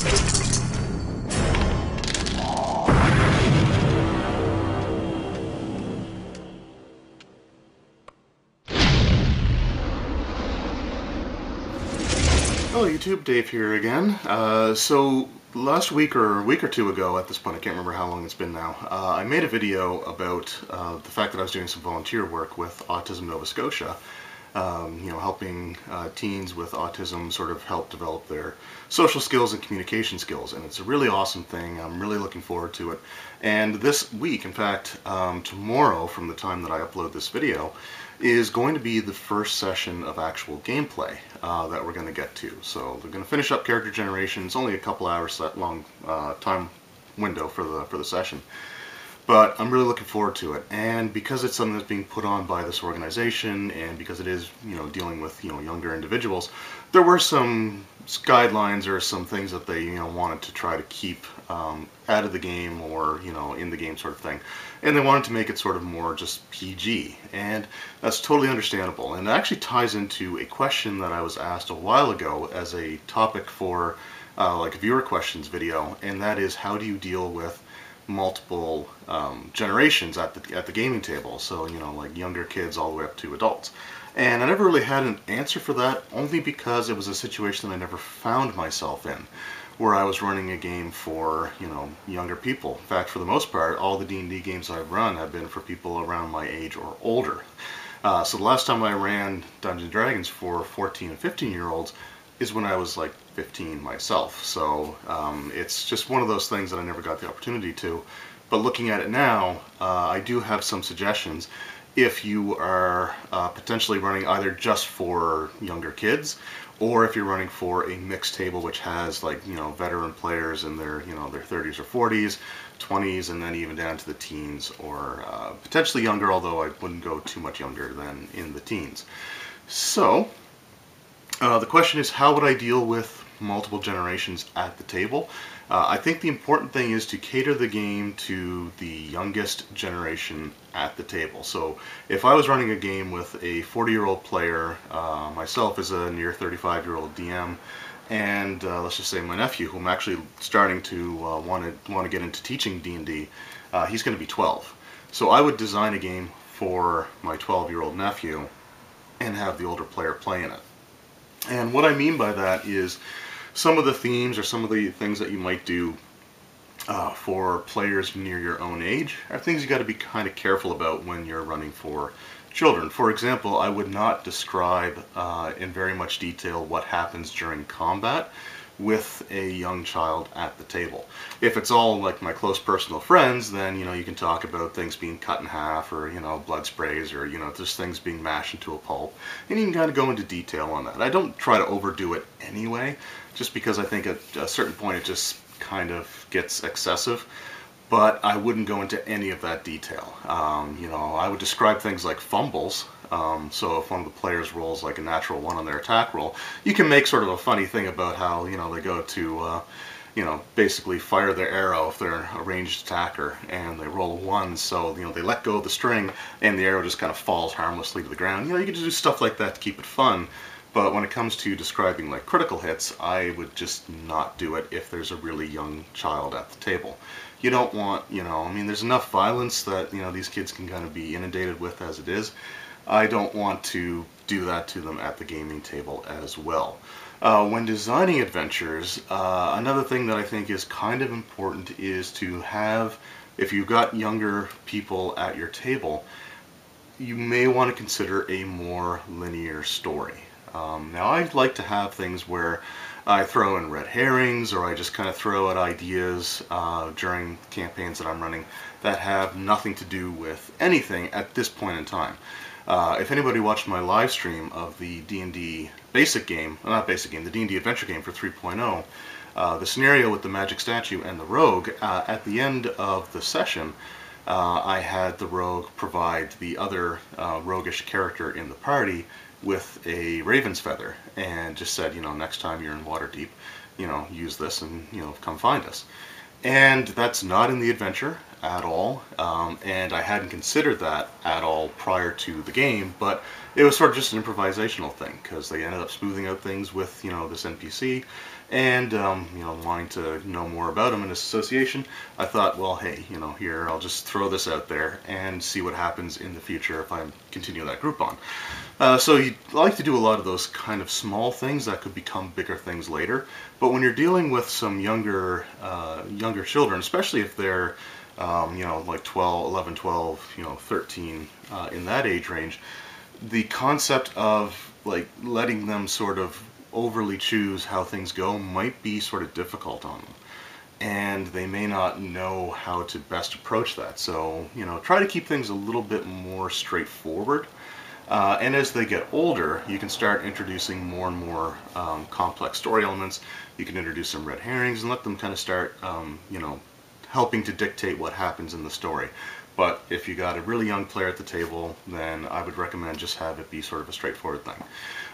Hello YouTube, Dave here again. So last week or a week or two ago at this point, I can't remember how long it's been now, I made a video about the fact that I was doing some volunteer work with Autism Nova Scotia. Helping teens with autism sort of help develop their social skills and communication skills. And it's a really awesome thing. I'm really looking forward to it. And this week, in fact, tomorrow from the time that I upload this video, is going to be the first session of actual gameplay that we're going to get to. So they're going to finish up character generation. It's only a couple hours long time window for the session. But I'm really looking forward to it, and because it's something that's being put on by this organization, and because it is, dealing with, younger individuals, there were some guidelines or some things that they, wanted to try to keep out of the game or, in the game sort of thing. And they wanted to make it sort of more just PG, and that's totally understandable. And it actually ties into a question that I was asked a while ago as a topic for like a viewer questions video, and that is, how do you deal with multiple generations at the gaming table? So like younger kids all the way up to adults. And I never really had an answer for that, only because it was a situation that I never found myself in, where I was running a game for younger people. In fact, for the most part, all the D&D games I've run have been for people around my age or older. So the last time I ran Dungeons & Dragons for 14 and 15-year-olds is when I was like 15 myself. So it's just one of those things that I never got the opportunity to. But looking at it now, I do have some suggestions if you are potentially running either just for younger kids, or if you're running for a mixed table which has like veteran players in their their 30s or 40s, 20s, and then even down to the teens, or potentially younger, although I wouldn't go too much younger than in the teens. So the question is, how would I deal with multiple generations at the table? I think the important thing is to cater the game to the youngest generation at the table. So if I was running a game with a 40-year-old player, myself as a near 35-year-old DM, and let's just say my nephew, who I'm actually starting to want to get into teaching D&D, he's going to be 12. So I would design a game for my 12-year-old nephew and have the older player play in it. And what I mean by that is some of the themes or some of the things that you might do for players near your own age are things you got to be kind of careful about when you're running for children. For example, I would not describe in very much detail what happens during combat with a young child at the table. If it's all like my close personal friends, then you can talk about things being cut in half, or blood sprays, or just things being mashed into a pulp, and you can kind of go into detail on that. I don't try to overdo it anyway, just because I think at a certain point it just kind of gets excessive. But I wouldn't go into any of that detail. I would describe things like fumbles. So if one of the players rolls like a natural 1 on their attack roll, you can make sort of a funny thing about how they go to basically fire their arrow if they're a ranged attacker, and they roll a 1, so they let go of the string and the arrow just kind of falls harmlessly to the ground. You can just do stuff like that to keep it fun. But when it comes to describing like critical hits, I would just not do it if there's a really young child at the table. You don't want, I mean, there's enough violence that, these kids can kind of be inundated with as it is. I don't want to do that to them at the gaming table as well. When designing adventures, another thing that I think is kind of important is to have, if you've got younger people at your table, you may want to consider a more linear story. Now, I like to have things where I throw in red herrings, or I just kind of throw out ideas during campaigns that I'm running that have nothing to do with anything at this point in time. If anybody watched my live stream of the D&D basic game, not basic game, the D&D adventure game for 3.0, the scenario with the magic statue and the rogue, at the end of the session, I had the rogue provide the other roguish character in the party with a raven's feather, and just said, next time you're in Waterdeep, use this and, come find us. And that's not in the adventure at all, and I hadn't considered that at all prior to the game, but it was sort of just an improvisational thing, because they ended up smoothing out things with, this NPC, and wanting to know more about him and his association, I thought, well, hey, here, I'll just throw this out there and see what happens in the future if I continue that group on. So you like to do a lot of those kind of small things that could become bigger things later, but when you're dealing with some younger children, especially if they're like 12, 11, 12, 13, in that age range, the concept of like letting them sort of overly choose how things go might be sort of difficult on them, and they may not know how to best approach that. So try to keep things a little bit more straightforward, and as they get older, you can start introducing more and more complex story elements. You can introduce some red herrings and let them kind of start helping to dictate what happens in the story. But if you got a really young player at the table, then I would recommend just have it be sort of a straightforward thing.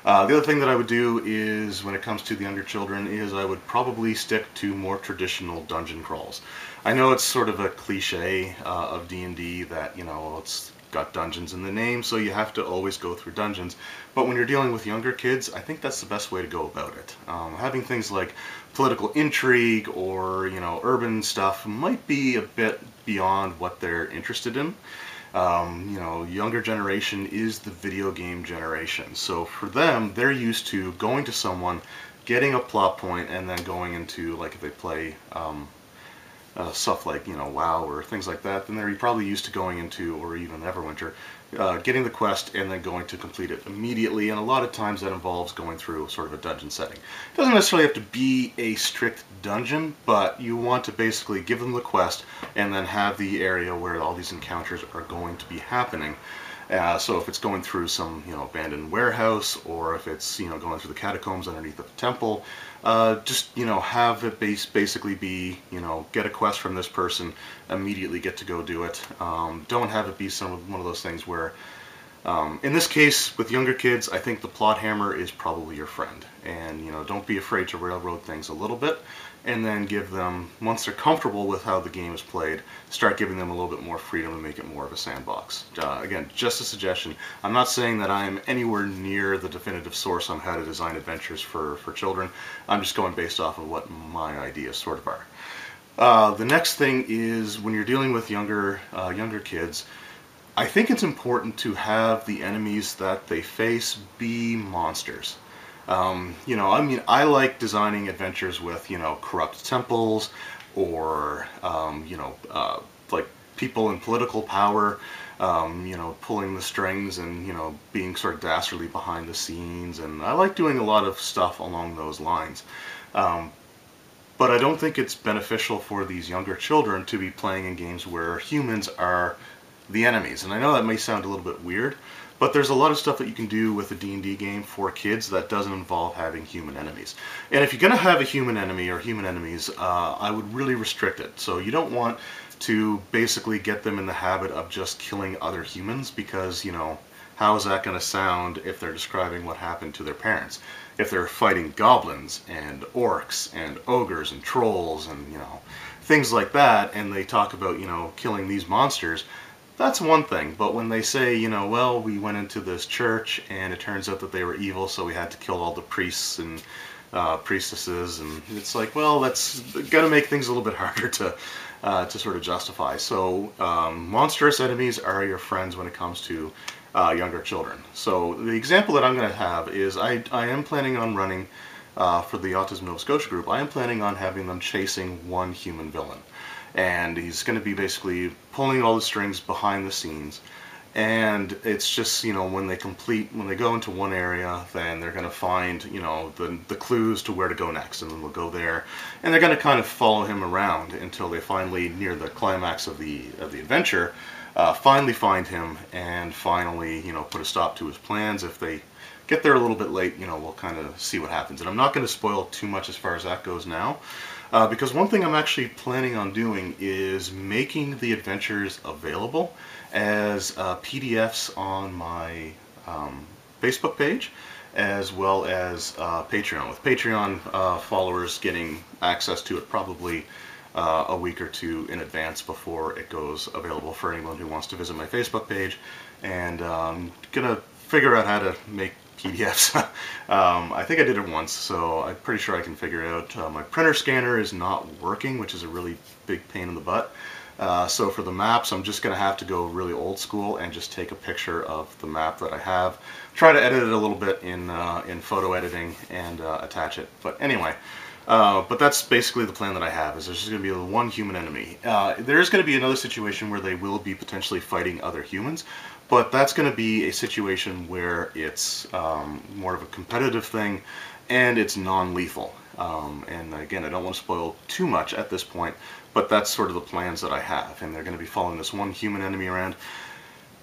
The other thing that I would do is, when it comes to the younger children, is I would probably stick to more traditional dungeon crawls. I know it's sort of a cliche of D&D that, it's got dungeons in the name, so you have to always go through dungeons. But when you're dealing with younger kids, I think that's the best way to go about it. Having things like political intrigue or urban stuff might be a bit beyond what they're interested in. Younger generation is the video game generation, so for them, they're used to going to someone, getting a plot point, and then going into, like, if they play stuff like WoW or things like that, then they're probably used to going into, or even Neverwinter, getting the quest and then going to complete it immediately, and a lot of times that involves going through sort of a dungeon setting. It doesn't necessarily have to be a strict dungeon, but you want to basically give them the quest and then have the area where all these encounters are going to be happening. So if it's going through some abandoned warehouse, or if it's going through the catacombs underneath the temple, just have it basically be get a quest from this person, immediately get to go do it. Don't have it be one of those things where in this case with younger kids, I think the plot hammer is probably your friend, and don't be afraid to railroad things a little bit, and then give them, once they're comfortable with how the game is played, start giving them a little bit more freedom to make it more of a sandbox. Again, just a suggestion. I'm not saying that I'm anywhere near the definitive source on how to design adventures for children. I'm just going based off of what my ideas sort of are. The next thing is, when you're dealing with younger kids, I think it's important to have the enemies that they face be monsters. I like designing adventures with, corrupt temples, or, like people in political power, pulling the strings and, being sort of dastardly behind the scenes, and I like doing a lot of stuff along those lines. But I don't think it's beneficial for these younger children to be playing in games where humans are the enemies. And I know that may sound a little bit weird, but there's a lot of stuff that you can do with a D&D game for kids that doesn't involve having human enemies. And if you're going to have a human enemy or human enemies, I would really restrict it. So you don't want to basically get them in the habit of just killing other humans, because, how is that going to sound if they're describing what happened to their parents? If they're fighting goblins and orcs and ogres and trolls and, things like that, and they talk about, killing these monsters, that's one thing. But when they say, well, we went into this church and it turns out that they were evil, so we had to kill all the priests and priestesses, and it's like, well, that's gonna make things a little bit harder to sort of justify. So monstrous enemies are your friends when it comes to younger children. So the example that I'm going to have is I am planning on running, for the Autism Nova Scotia group, I am planning on having them chasing one human villain. And he's going to be basically pulling all the strings behind the scenes. And it's just, when they go into one area, then they're going to find, the clues to where to go next. And then they'll go there. And they're going to kind of follow him around until they finally, near the climax of the adventure, finally find him and finally, put a stop to his plans. If they get there a little bit late, we'll kind of see what happens. And I'm not going to spoil too much as far as that goes now. Because one thing I'm actually planning on doing is making the adventures available as PDFs on my Facebook page, as well as Patreon, with Patreon followers getting access to it probably a week or two in advance before it goes available for anyone who wants to visit my Facebook page. And I'm going to figure out how to make PDFs. I think I did it once, so I'm pretty sure I can figure it out. My printer scanner is not working, which is a really big pain in the butt. So for the maps, I'm just going to have to go really old school and just take a picture of the map that I have. Try to edit it a little bit in photo editing and attach it. But anyway, but that's basically the plan that I have, is there's just going to be one human enemy. There is going to be another situation where they will be potentially fighting other humans, but that's going to be a situation where it's more of a competitive thing and it's non-lethal. And again, I don't want to spoil too much at this point, but that's sort of the plans that I have, and they're going to be following this one human enemy around.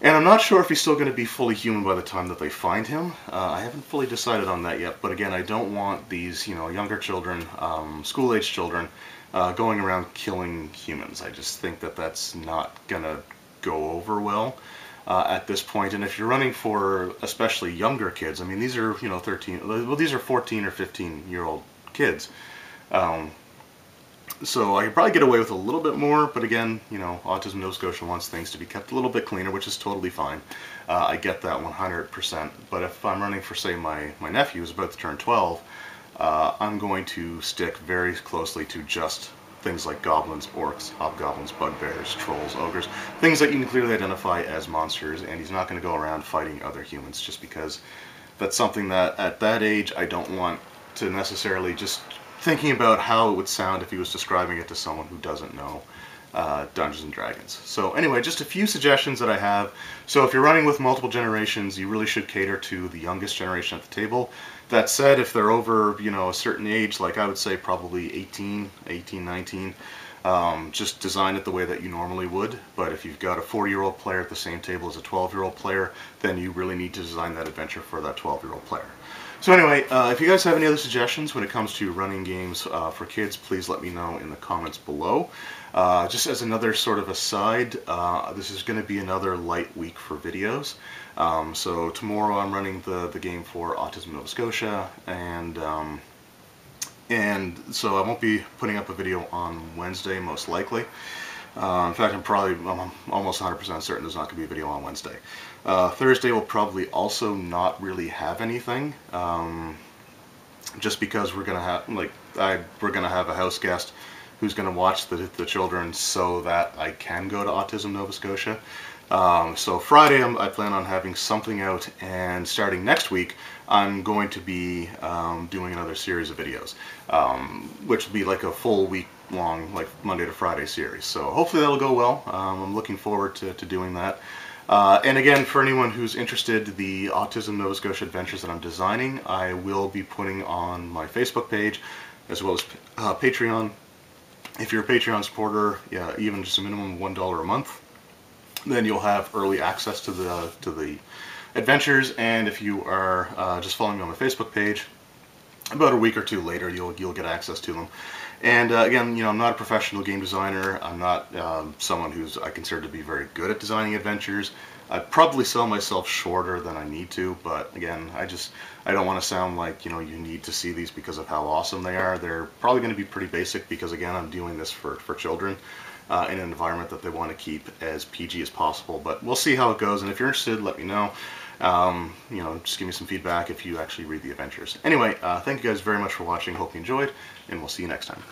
And I'm not sure if he's still going to be fully human by the time that they find him. I haven't fully decided on that yet, but again, I don't want these, younger children, school-age children, going around killing humans. I just think that that's not going to go over well at this point. And if you're running for especially younger kids, I mean, these are, 13, well, these are 14 or 15-year-old kids. So I could probably get away with a little bit more, but again, Autism Nova Scotia wants things to be kept a little bit cleaner, which is totally fine. I get that 100%. But if I'm running for, say, my nephew who's about to turn 12, I'm going to stick very closely to just things like goblins, orcs, hobgoblins, bugbears, trolls, ogres, things that you can clearly identify as monsters, and he's not going to go around fighting other humans, just because that's something that at that age I don't want to necessarily just thinking about how it would sound if he was describing it to someone who doesn't know Dungeons and Dragons. So anyway, just a few suggestions that I have. So if you're running with multiple generations, you really should cater to the youngest generation at the table. That said, if they're over, a certain age, like I would say probably 18, 19, just design it the way that you normally would. But if you've got a 4-year-old player at the same table as a 12-year-old player, then you really need to design that adventure for that 12-year-old player. So anyway, if you guys have any other suggestions when it comes to running games for kids, please let me know in the comments below. Just as another sort of aside, this is going to be another light week for videos. So tomorrow I'm running the game for Autism Nova Scotia, and so I won't be putting up a video on Wednesday, most likely. In fact, I'm almost 100% certain there's not going to be a video on Wednesday. Thursday will probably also not really have anything, just because we're gonna have we're gonna have a house guest who's gonna watch the children so that I can go to Autism Nova Scotia. So Friday I plan on having something out, and starting next week I'm going to be doing another series of videos, which will be like a full week long, like Monday to Friday series. So hopefully that'll go well. I'm looking forward to doing that. And again, for anyone who's interested, the Autism Nova Scotia adventures that I'm designing, I will be putting on my Facebook page as well as Patreon. If you're a Patreon supporter, yeah, even just a minimum of $1 a month, then you'll have early access to the adventures. And if you are just following me on my Facebook page, about a week or two later, you'll get access to them. And again, I'm not a professional game designer. I'm not someone who's I consider to be very good at designing adventures. I'd probably sell myself shorter than I need to, but again, I don't want to sound like you need to see these because of how awesome they are. They're probably going to be pretty basic because again, I'm doing this for children in an environment that they want to keep as PG as possible. But we'll see how it goes, and if you're interested, let me know. Just give me some feedback if you actually read the adventures. Anyway, thank you guys very much for watching. Hope you enjoyed, and we'll see you next time.